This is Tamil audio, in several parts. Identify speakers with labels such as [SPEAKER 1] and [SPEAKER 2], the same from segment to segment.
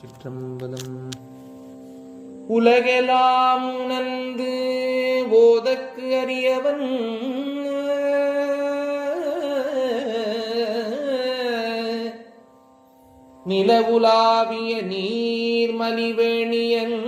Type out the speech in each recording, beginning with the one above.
[SPEAKER 1] சிற்றம்பலம். உலகெல்லாம் உணர்ந்து போதற்கு அறியவன் நிலவுலாவிய நீர்மலிவேணியன்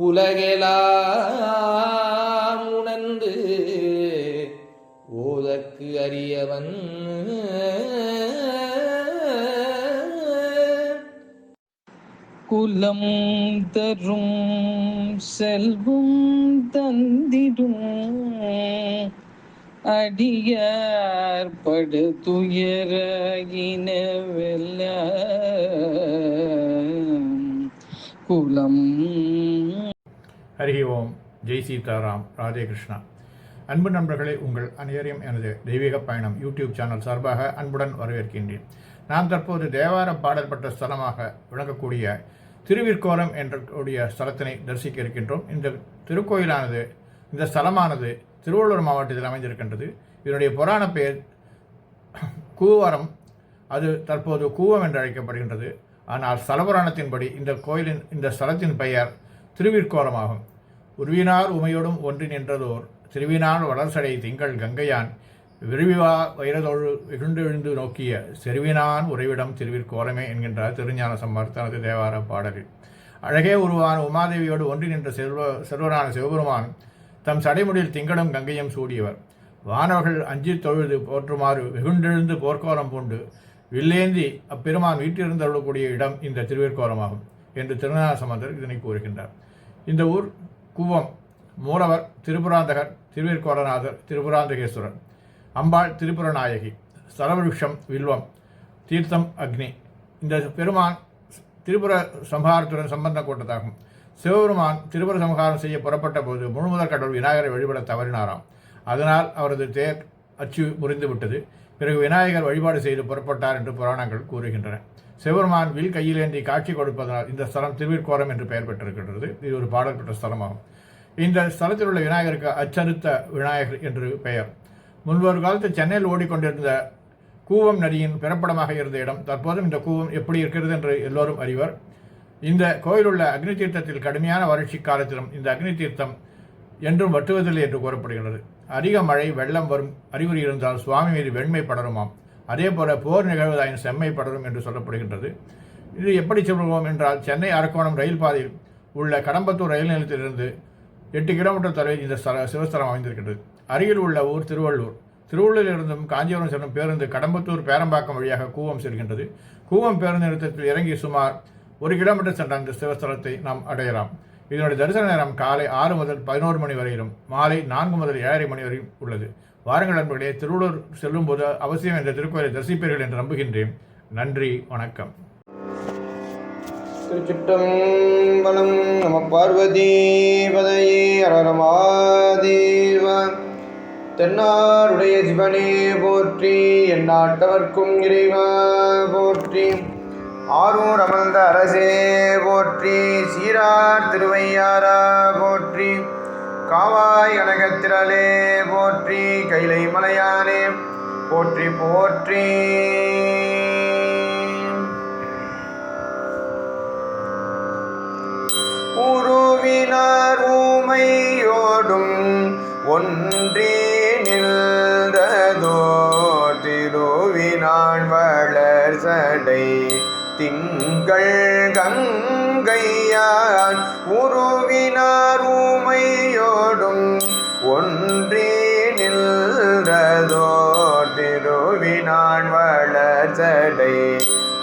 [SPEAKER 1] உலகெல்லாம் உணர்ந்து ஓதற்கு அறியவன்
[SPEAKER 2] குலம் தரும் செல்வம் தந்திடும் அடியார் படு துயர இனவெல்ல குலம்.
[SPEAKER 3] ஹரி ஓம். ஜெய் சீதாராம். ராதே கிருஷ்ணா. அன்பு நண்பர்களே, உங்கள் அனைவரையும் எனது தெய்வீக பயணம் யூடியூப் சேனல் சார்பாக அன்புடன் வரவேற்கின்றேன். நாம் தற்போது தேவார பாடல் பெற்ற ஸ்தலமாக விளங்கக்கூடிய திருவிற்கோலம் என்ற ஸ்தலத்தினை தரிசிக்க இருக்கின்றோம். இந்த திருக்கோயிலானது, இந்த ஸ்தலமானது திருவள்ளூர் மாவட்டத்தில் அமைந்திருக்கின்றது. இதனுடைய புராண பெயர் கூவரம். அது தற்போது கூவம் என்று அழைக்கப்படுகின்றது. ஆனால் ஸ்தலபுராணத்தின்படி இந்த ஸ்தலத்தின் பெயர் திருவிற்கோலமாகும். உருவினார் உமையோடும் ஒன்றி நின்றதோர் திருவினான் வளர்சடை திங்கள் கங்கையான் விருவிவா வைரதொழு வெகுண்டெழுந்து நோக்கிய செருவினான் உறைவிடம் திருவிற்கோலமே என்கின்றார் திருஞான சம்பந்தர் தனது தேவார பாடலில். அழகே உருவான உமாதேவியோடு ஒன்றி நின்ற செல்வரான சிவபெருமான் தம் சடைமுடியில் திங்களும் கங்கையும் சூடியவர். வானவர்கள் அஞ்சி தொழுது போற்றுமாறு வெகுண்டெழுந்து போர்க்கோலம் பூண்டு வில்லேந்தி அப்பெருமான் வீட்டிலிருந்தருளக்கூடிய இடம் இந்த திருவிற்கோலமாகும் என்று திருஞான சம்பந்தர் இதனை கூறுகின்றார். இந்த ஊர் கூவம். மூலவர் திருப்புராந்தகர், திருவிற்கோலநாதர் திருப்புராந்தகேஸ்வரர், அம்பாள் திரிபுரநாயகி, ஸ்தலவிருஷம் வில்வம், தீர்த்தம் அக்னி. இந்த பெருமான் திரிபுர சம்ஹாரத்துடன் சம்பந்தம் கொண்டதாகும். சிவபெருமான் திரிபுர சம்ஹாரம் செய்ய புறப்பட்ட போது முழுமுதற் கடவுள் விநாயகரை வழிபட தவறினாராம். அதனால் அவரது தேர் அச்சு முறிந்துவிட்டது. பிறகு விநாயகர் வழிபாடு செய்து புறப்பட்டார் என்று புராணங்கள் கூறுகின்றன. சிவபெருமான் வில் கையிலேந்தி காட்சி கொடுப்பதனால் இந்த ஸ்தலம் திருவிற்கோலம் என்று பெயர் பெற்றிருக்கின்றது. இது ஒரு பாடல் பெற்ற ஸ்தலமாகும். இந்த ஸ்தலத்தில் உள்ள விநாயகருக்கு அச்சறுத்த விநாயகர் என்று பெயர். முன்பொரு காலத்தில் சென்னையில் ஓடிக்கொண்டிருந்த கூவம் நதியின் பிறப்படமாக இருந்த இடம். தற்போதும் இந்த கூவம் எப்படி இருக்கிறது என்று எல்லோரும் அறிவர். இந்த கோயில் உள்ள அக்னி தீர்த்தத்தில் கடுமையான வறட்சி காலத்திலும் இந்த அக்னி தீர்த்தம் என்றும் வற்றுவதில்லை என்று கூறப்படுகிறது. அதிக மழை வெள்ளம் வரும் அறிகுறி இருந்தால் சுவாமி மீது வெண்மை படருமாம். அதே போல போர் நிகழ்வதாயின் செம்மை படரும் என்று சொல்லப்படுகின்றது. இது எப்படி சொல்லுவோம் என்றால், சென்னை அரக்கோணம் ரயில் பாதையில் உள்ள கடம்பத்தூர் ரயில் நிலையத்திலிருந்து 8 கிலோமீட்டர் தொலைவில் இந்த சிவஸ்தலம் அமைந்திருக்கிறது. அருகில் உள்ள ஊர் திருவள்ளூர். திருவள்ளூரிலிருந்தும் காஞ்சிபுரம் செல்லும் பேருந்து கடம்பத்தூர் பேரம்பாக்கம் வழியாக கூவம் செல்கின்றது. கூவம் பேருந்து நிறுத்தத்தில் இறங்கி சுமார் 1 கிலோமீட்டர் சென்ற இந்த சிவஸ்தலத்தை நாம் அடையலாம். இதனுடைய தரிசன நேரம் காலை 6 முதல் 11 மணி வரையிலும் மாலை 4 முதல் 7:30 மணி வரையும் உள்ளது. வாருங்கள் நண்பர்களே, திருவள்ளூர் செல்லும் போது அவசியம் இந்த திருக்கோயிலை தரிசிப்பீர்கள் என்று நம்புகின்றேன். நன்றி, வணக்கம்.
[SPEAKER 1] திருச்சிற்றம்பலம். நம பார்வதி பதையே அரரமாதேவ. தென்னாருடைய சிவனே போற்றி, எந்நாட்டவர்க்கும் இறைவா போற்றி. ஆரூர் அமர்ந்த அரசே போற்றி, சீரார் திருவையாரா போற்றி. காவாய் கனகத்திரளே போற்றி, கைலை மலையானே போற்றி போற்றி. உருவினார் ஊமையோடும் ஒன்றி நின்றதோ திருவினான் வளர் சடை திங்கள் கங்கையான். உருவினார் ஊமையோடும் ஒன்றி நின்றதோ திருவினான் வளர் சடை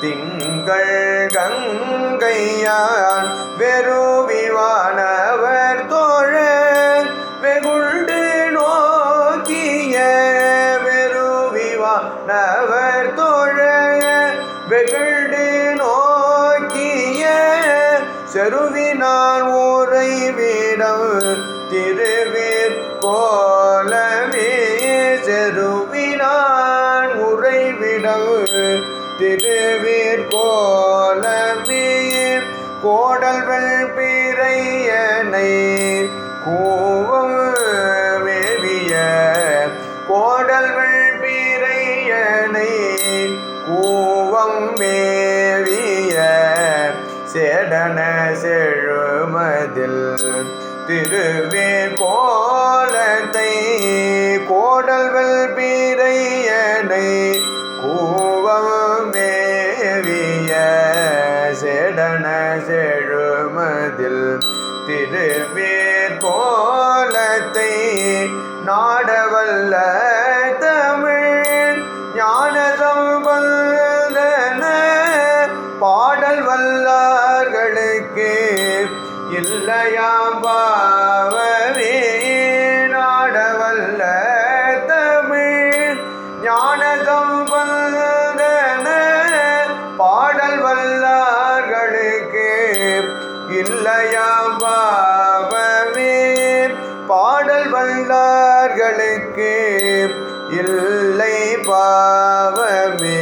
[SPEAKER 1] திங்கள் கங்கையான். வெறுவிவானவர் தோழ வெகுண்டு நோக்கிய வெறுவிவானவர் தோழ வெகுண்டு நோக்கிய செருவினான் உறைவிடம் திருவிற்கோலமே. செருவினான் உறைவிடம் திருவிற்கோலமே. கோடல்கள் பிறையனை கூவம் மேவிய கோடல்கள் பிறையனை சேடன செழுமதில் திருவேர் கோலத்தை கோடல்வெல் பீரையனை கூவம் மேவிய சேடன செழுமதில் திருவேர் கோலத்தை நாடவல்ல தமிழ் ஞான சம்பந்தன பாடல் வல்லார்களுக்கு இல்லையாம் பாவமே நாடவல்ல தமிழ் ஞான சம்பந்தன பாடல் வல்லார்களுக்கு இல்லையாம் பாவமே பாடல் வல்லார்களுக்கு இல்லை பாவமே.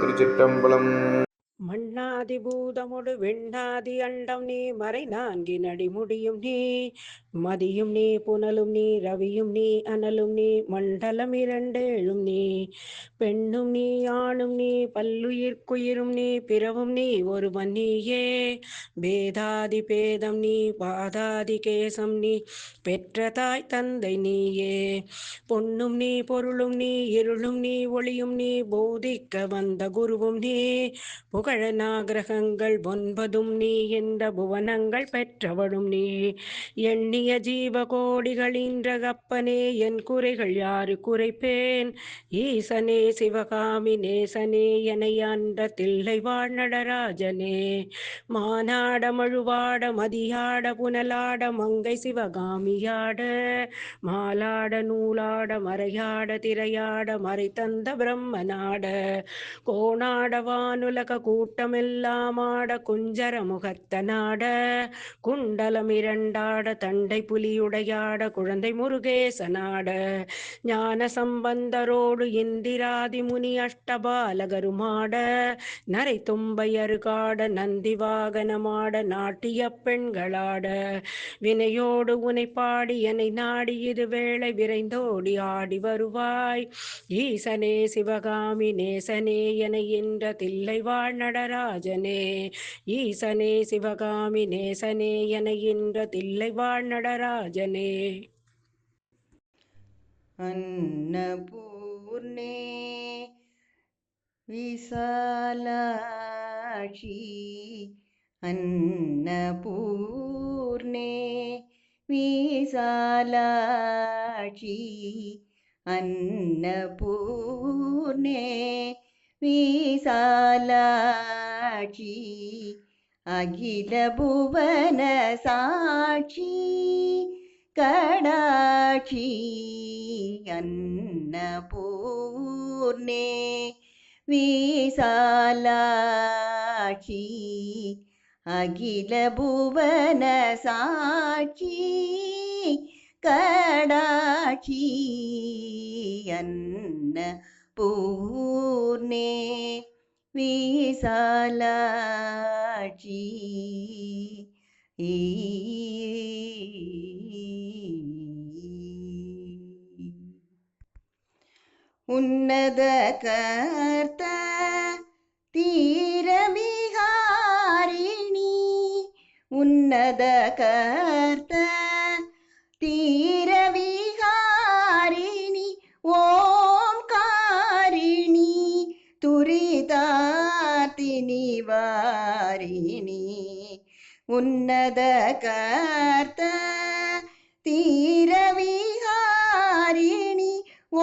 [SPEAKER 1] திருச்சிற்றம்பலம்.
[SPEAKER 4] மண்ணாதி பூதமுடு வெண்ணாதி அண்டம் நீ மறை நான்கின் அடிமுடியும் நீ மதியும் நீ புனலும் நீ ரவியும் நீ அனலும் நீ மண்டலம் இரண்டேழும் நீ பெண்ணும் நீ ஆணும் நீ பல்லுயிர்க்குயிரும் நீ பிறவும் நீ ஒருவன் நீயே பேதாதி பேதம் நீ பாதாதி கேசம் நீ பெற்ற தாய் தந்தை நீயே பொன்னும் நீ பொருளும் நீ இருளும் நீ ஒளியும் நீ போதிக்க வந்த குருவும் நீ புகழநாகிரகங்கள் 9 நீ என்ற புவனங்கள் பெற்றவளும் நீ எண்ணிய ஜீவகோடிகளின்ற கப்பனே என் குறைகள் யாரு குறைப்பேன் ஈசனே சிவகாமி நேசனே எனையாண்ட தில்லை வாழ் நடராஜனே மானாட மழுவாட மதியாட புனலாட மங்கை சிவகாமியாட மாலாட நூலாட மறையாட திரையாட மறை தந்த பிரம்மனாட கோணாட வானுலக கூட்டமெல்லாம் ஆட குஞ்சர முகத்தனாட குண்டலம் இரண்டாட தண்டை புலியுடையாட குழந்தை முருகேசனாட ஞான சம்பந்தரோடு இந்திராதி முனி அஷ்டபாலகருமாட நரை தும்பையருகாட நந்தி வாகனமாட நாட்டிய பெண்களாட வினையோடு உனை பாடி என்னை நாடி இது வேளை விரைந்தோடி ஆடி வருவாய் ஈசனே சிவகாமி நேசனே என என்ற தில்லை வாழ் நடராஜனே ஈசனே சிவகாமி நேசனே என என்ற தில்லை வாழ் நடராஜனே.
[SPEAKER 5] अन्नपूर्णे विशालाक्षी अन्नपूर्णे विशालाक्षी अन्नपूर्णे विशालाक्षी अखिल भुवन साक्षी कडाक्षी अन्नपूर्णे विशालाक्षी अखिल भुवन साक्षी कडाक्षी अन्नपूर्णे विशालाक्षी उन्नत कर्त तीरविहारिणी उन्नत कर्त तीरविहारिणी ओंकारिणी तुरितातिनि वारिणी उन्नत कर्त तीरविहारिणी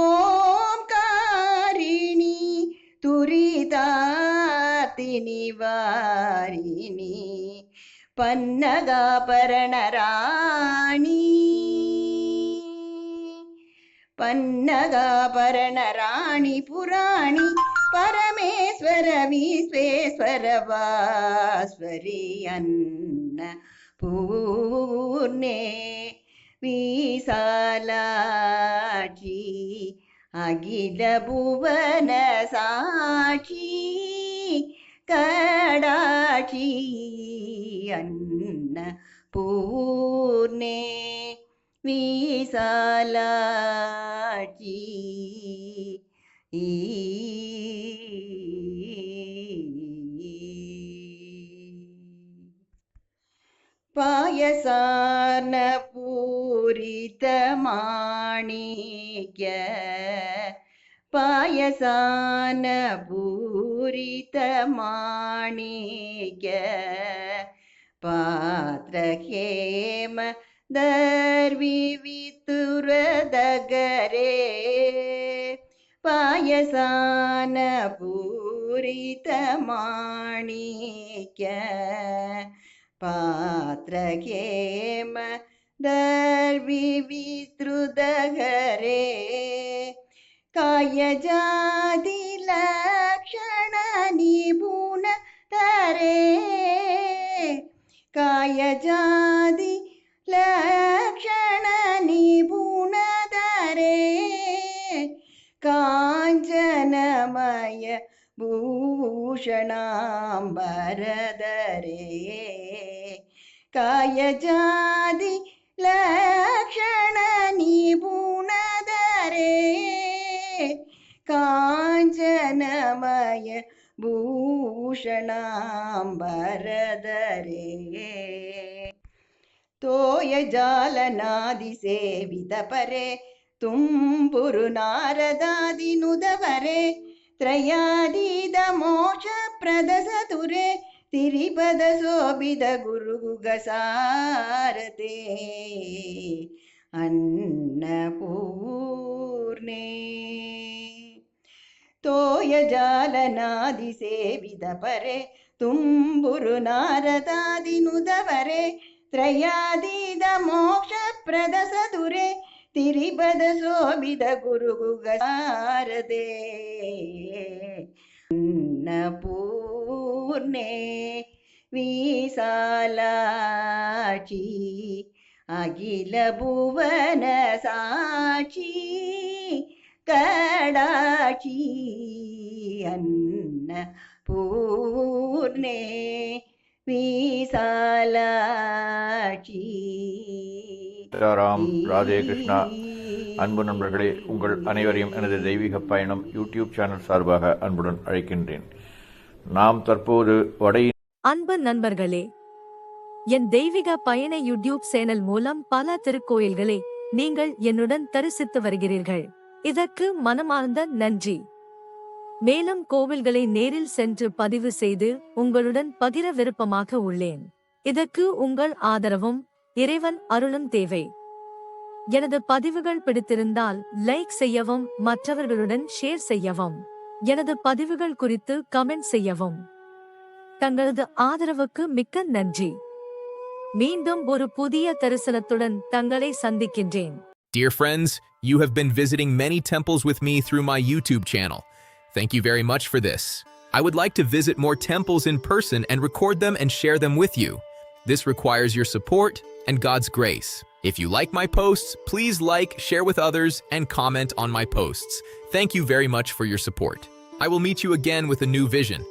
[SPEAKER 5] ओंकारिणी तुरितातिनि वारिणी पन्नगाभरणराणि पन्नगाभरणराणि पुराणि परमेश्वर विश्वेश्वर वास्वरि अन्नपूर्णे विशालाक्षी अखिल भुवन साक्षी कडाक्षी अन्नपूर्णे विशालाक्षी பாயசான பூரித மாணிக்க பாயசான பூரித மாணிக்க பாத்ரஹேம தர்வி வித்துரதகரே பாயசான பூரித மாணிக்க பாத்ரஹேம தர்வி வித்ருதகரே காயஜாதி லக்ஷண நிபுண தரே காயஜாதி லக்ஷண நிபுண தரே காஞ்சனமய பூஷணாம்பரதரே காயஜாதி லக்ஷண நிபுணதரே காஞ்சனமய பூஷணாம்பரதரே தோய ஜாலநாதி சேவித பரே ತುಂಬುರು ನಾರದಾದಿ ನುದವರೆ ತ್ರಯಾದೀದ ಮೋಕ್ಷ ಪ್ರದ ಸತುರೆ ತಿರಿಪದ ಶೋಭಿದ ಗುರುಗುಗ ಸಾರತೆ ಅನ್ನಪೂರ್ಣೆ ತೋಯ ಜಾಲನಾದಿ ಸೇವಿದ ಪರೆ ತುಂಬುರು ನಾರದಾದಿ ನುದವರೆ ತ್ರಯಾದೀದ ಮೋಕ್ಷ ಪ್ರದ ಸತುರೆ ತಿರಿಪದ ಶೋಭಿದ ಗುರುಗುಗ ಸಾರದೆ ಅನ್ನಪೂರ್ಣೆ ವಿಶಾಲಾಕ್ಷಿ ಅಖಿಲ ಭುವನ ಸಾಕ್ಷಿ ಕಡಾಕ್ಷಿ ಅನ್ನಪೂರ್ಣೆ விசாலாட்சி.
[SPEAKER 3] ராம் ராதே கிருஷ்ணா. அன்பு நண்பர்களே, உங்கள் அனைவரையும் எனது தெய்வீக பயணம் யூடியூப் சேனல் சார்பாக அன்புடன் அழைக்கின்றேன். நாம் தற்போது
[SPEAKER 6] அன்பு நண்பர்களே, என் தெய்வீக பயண யூடியூப் சேனல் மூலம் பல திருக்கோயில்களை நீங்கள் என்னுடன் தரிசித்து வருகிறீர்கள். இதற்கு மனமார்ந்த நன்றி. மேலும் கோவில்களை நேரில் சென்று பதிவு செய்து உங்களுடன் பகிர விருப்பமாக உள்ளேன். இதற்கு உங்கள் ஆதரவும் இறைவன் அருளும் தேவை. எனது பதிவுகள் பிடித்திருந்தால் லைக் செய்யவும், மற்றவர்களுடன் ஷேர் செய்யவும், எனது பதிவுகள் குறித்து கமெண்ட் செய்யவும். தங்களது ஆதரவுக்கு மிக்க நன்றி. மீண்டும் ஒரு புதிய தரிசனத்துடன் தங்களை சந்திக்கின்றேன்.
[SPEAKER 7] Dear friends, you have been visiting many temples with me through my YouTube channel. Thank you very much for this. I would like to visit more temples in person and record them and share them with you. This requires your support and God's grace. If you like my posts, please like, share with others, and comment on my posts. Thank you very much for your support. I will meet you again with a new vision.